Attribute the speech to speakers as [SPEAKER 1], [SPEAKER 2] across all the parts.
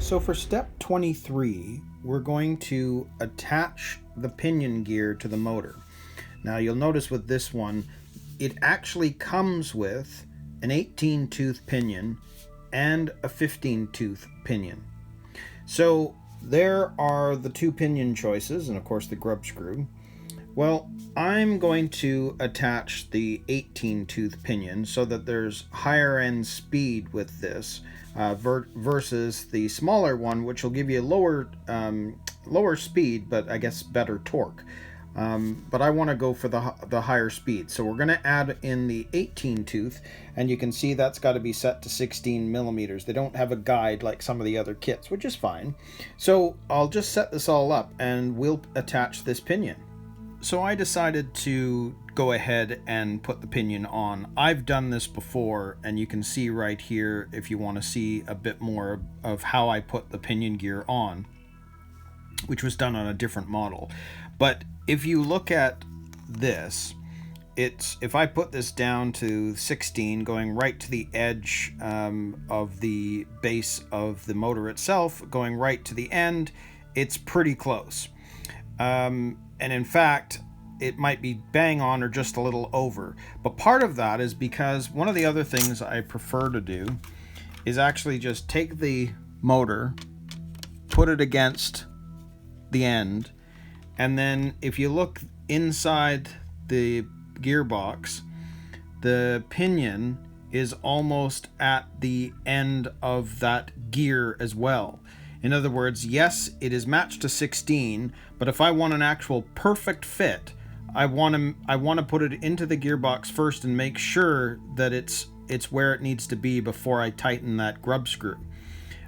[SPEAKER 1] So for step 23, we're going to attach the pinion gear to the motor. Now you'll notice with this one, it actually comes with an 18-tooth pinion and a 15-tooth pinion. So there are the two pinion choices and of course the grub screw. Well, I'm going to attach the 18-tooth pinion so that there's higher end speed with this versus the smaller one, which will give you lower speed, but I guess better torque. But I want to go for the higher speed. So we're going to add in the 18-tooth, and you can see that's got to be set to 16 millimeters. They don't have a guide like some of the other kits, which is fine. So I'll just set this all up and we'll attach this pinion. So I decided to go ahead and put the pinion on. I've done this before, and you can see right here if you want to see a bit more of how I put the pinion gear on, which was done on a different model. But if you look at this, if I put this down to 16, going right to the edge of the base of the motor itself, going right to the end, it's pretty close. And in fact, it might be bang on or just a little over. But part of that is because one of the other things I prefer to do is actually just take the motor, put it against the end, and then if you look inside the gearbox, the pinion is almost at the end of that gear as well. In other words, yes, it is matched to 16, but if I want an actual perfect fit, I want to put it into the gearbox first and make sure that it's where it needs to be before I tighten that grub screw.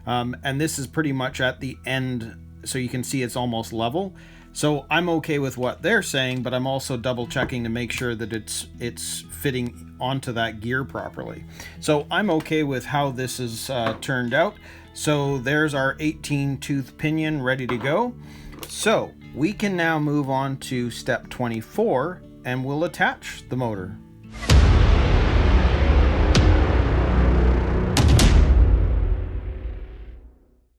[SPEAKER 1] And this is pretty much at the end, so you can see it's almost level. So I'm okay with what they're saying, but I'm also double checking to make sure that it's fitting onto that gear properly. So I'm okay with how this is turned out. So there's our 18-tooth pinion ready to go. So we can now move on to step 24 and we'll attach the motor.